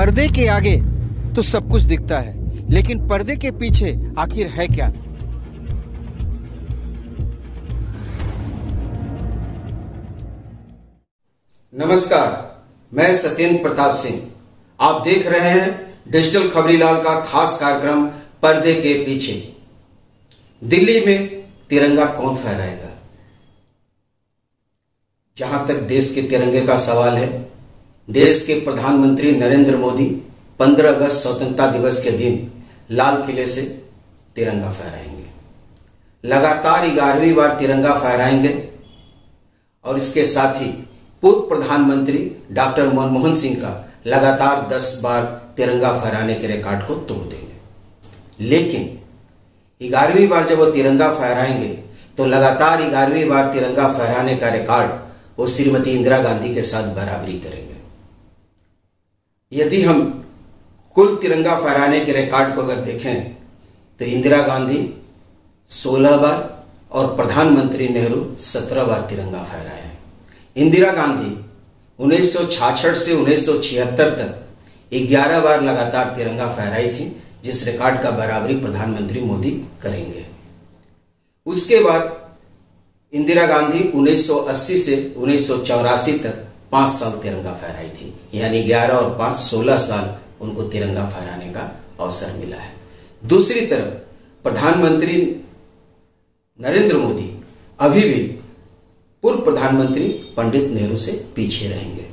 पर्दे के आगे तो सब कुछ दिखता है, लेकिन पर्दे के पीछे आखिर है क्या? नमस्कार, मैं सत्येंद्र प्रताप सिंह। आप देख रहे हैं डिजिटल खबरीलाल का खास कार्यक्रम पर्दे के पीछे। दिल्ली में तिरंगा कौन फहराएगा? जहां तक देश के तिरंगे का सवाल है, देश के प्रधानमंत्री नरेंद्र मोदी 15 अगस्त स्वतंत्रता दिवस के दिन लाल किले से तिरंगा फहराएंगे। लगातार 11वीं बार तिरंगा फहराएंगे और इसके साथ ही पूर्व प्रधानमंत्री डॉक्टर मनमोहन सिंह का लगातार 10 बार तिरंगा फहराने के रिकॉर्ड को तोड़ देंगे। लेकिन 11वीं बार जब वो तिरंगा फहराएंगे तो लगातार 11वीं बार तिरंगा फहराने का रिकॉर्ड वो श्रीमती इंदिरा गांधी के साथ बराबरी करेंगे। यदि हम कुल तिरंगा फहराने के रिकॉर्ड को अगर देखें तो इंदिरा गांधी 16 बार और प्रधानमंत्री नेहरू 17 बार तिरंगा फहराए हैं। इंदिरा गांधी 1966 से 1976 तक 11 बार लगातार तिरंगा फहराई थी, जिस रिकॉर्ड का बराबरी प्रधानमंत्री मोदी करेंगे। उसके बाद इंदिरा गांधी 1980 से 1984 तक 5 साल तिरंगा फहराई थी, यानी 11 और 5 16 साल उनको तिरंगा फहराने का अवसर मिला है। दूसरी तरफ प्रधानमंत्री नरेंद्र मोदी अभी भी पूर्व प्रधानमंत्री पंडित नेहरू से पीछे रहेंगे।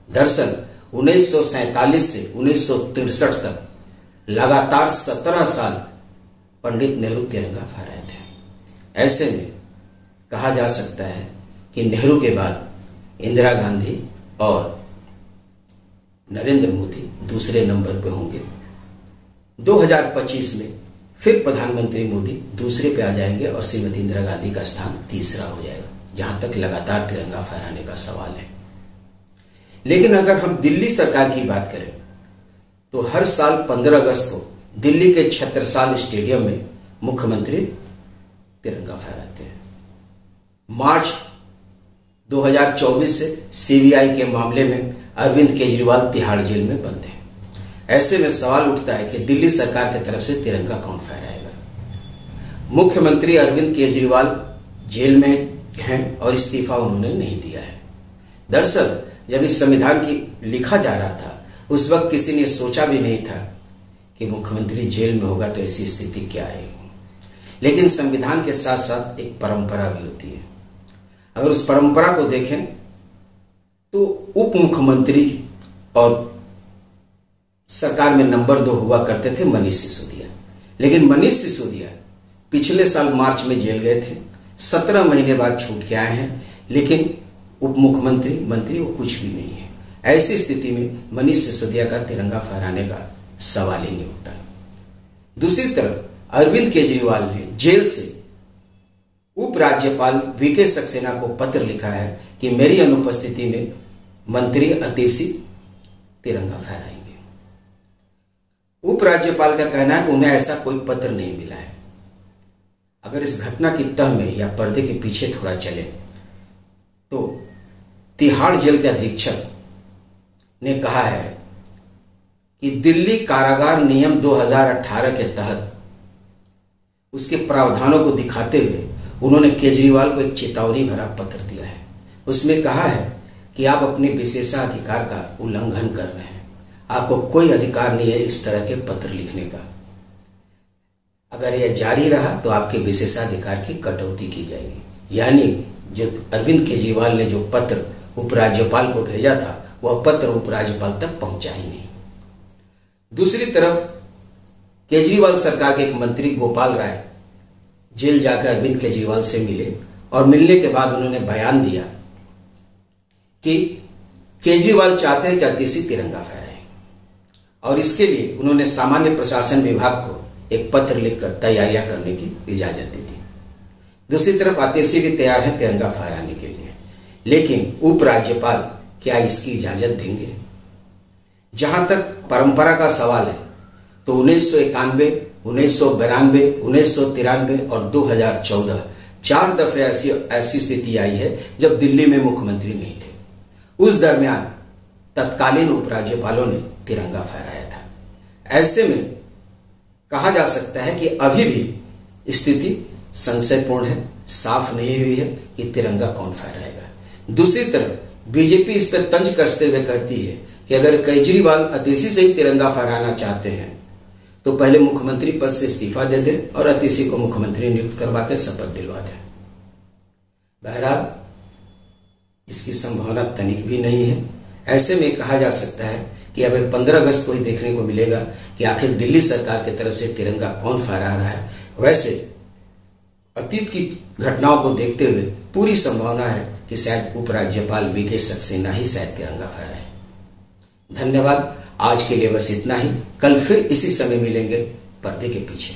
दरअसल 1947 से 1963 तक लगातार 17 साल पंडित नेहरू तिरंगा फहराए थे। ऐसे में कहा जा सकता है कि नेहरू के बाद इंदिरा गांधी और नरेंद्र मोदी दूसरे नंबर पे होंगे। 2025 में फिर प्रधानमंत्री मोदी दूसरे पे आ जाएंगे और श्रीमती इंदिरा गांधी का स्थान तीसरा हो जाएगा, जहां तक लगातार तिरंगा फहराने का सवाल है। लेकिन अगर हम दिल्ली सरकार की बात करें तो हर साल 15 अगस्त को दिल्ली के छत्रसाल स्टेडियम में मुख्यमंत्री तिरंगा फहराते हैं। मार्च 2024 से सीबीआई के मामले में अरविंद केजरीवाल तिहाड़ जेल में बंद हैं। ऐसे में सवाल उठता है कि दिल्ली सरकार की तरफ से तिरंगा कौन फहराएगा? मुख्यमंत्री अरविंद केजरीवाल जेल में हैं और इस्तीफा उन्होंने नहीं दिया है। दरअसल जब इस संविधान की लिखा जा रहा था उस वक्त किसी ने सोचा भी नहीं था कि मुख्यमंत्री जेल में होगा तो ऐसी स्थिति क्या आएगी। लेकिन संविधान के साथ साथ एक परंपरा भी होती है। अगर उस परंपरा को देखें तो उप मुख्यमंत्री और सरकार में नंबर 2 हुआ करते थे मनीष सिसोदिया। लेकिन मनीष सिसोदिया पिछले साल मार्च में जेल गए थे, 17 महीने बाद छूट के आए हैं, लेकिन उप मुख्यमंत्री मंत्री वो कुछ भी नहीं है। ऐसी स्थिति में मनीष सिसोदिया का तिरंगा फहराने का सवाल ही नहीं उठता। दूसरी तरफ अरविंद केजरीवाल ने जेल से उपराज्यपाल वीके सक्सेना को पत्र लिखा है कि मेरी अनुपस्थिति में मंत्री अतिशी तिरंगा फहराएंगे। उपराज्यपाल का कहना है कि उन्हें ऐसा कोई पत्र नहीं मिला है। अगर इस घटना की तह में या पर्दे के पीछे थोड़ा चले तो तिहाड़ जेल के अधीक्षक ने कहा है कि दिल्ली कारागार नियम 2018 के तहत उसके प्रावधानों को दिखाते हुए उन्होंने केजरीवाल को एक चेतावनी भरा पत्र दिया है। उसमें कहा है कि आप अपने विशेषाधिकार का उल्लंघन कर रहे हैं, आपको कोई अधिकार नहीं है इस तरह के पत्र लिखने का। अगर यह जारी रहा तो आपके विशेषाधिकार की कटौती की जाएगी। यानी जो अरविंद केजरीवाल ने जो पत्र उपराज्यपाल को भेजा था वह पत्र उपराज्यपाल तक पहुंचा ही नहीं। दूसरी तरफ केजरीवाल सरकार के एक मंत्री गोपाल राय जेल जाकर अरविंद केजरीवाल से मिले और मिलने के बाद उन्होंने बयान दिया कि केजरीवाल चाहते हैं कि अतिशी तिरंगा फहराए और इसके लिए उन्होंने सामान्य प्रशासन विभाग को एक पत्र लिखकर तैयारियां करने की इजाजत दी थी। दूसरी तरफ अतिशी भी तैयार है तिरंगा फहराने के लिए, लेकिन उपराज्यपाल क्या इसकी इजाजत देंगे? जहां तक परंपरा का सवाल है तो 1991, 1992, 1993 और 2014 4 दफे ऐसी स्थिति आई है जब दिल्ली में मुख्यमंत्री नहीं थे। उस दरमियान तत्कालीन उपराज्यपालों ने तिरंगा फहराया था। ऐसे में कहा जा सकता है कि अभी भी स्थिति संशयपूर्ण है, साफ नहीं हुई है कि तिरंगा कौन फहराएगा। दूसरी तरफ बीजेपी इस पर तंज कसते हुए कहती है कि अगर केजरीवाल अतिशी से ही तिरंगा फहराना चाहते हैं तो पहले मुख्यमंत्री पद से इस्तीफा दे दें और अतिशी को मुख्यमंत्री नियुक्त करवा के शपथ दिलवा दें। बहरहाल इसकी संभावना तनिक भी नहीं है। ऐसे में कहा जा सकता है कि अब 15 अगस्त को ही देखने को मिलेगा कि आखिर दिल्ली सरकार की तरफ से तिरंगा कौन फहरा रहा है। वैसे अतीत की घटनाओं को देखते हुए पूरी संभावना है कि शायद उपराज्यपाल वीके सक्सेना ही शायद तिरंगा फहराए। धन्यवाद। आज के लिए बस इतना ही। कल फिर इसी समय मिलेंगे पर्दे के पीछे।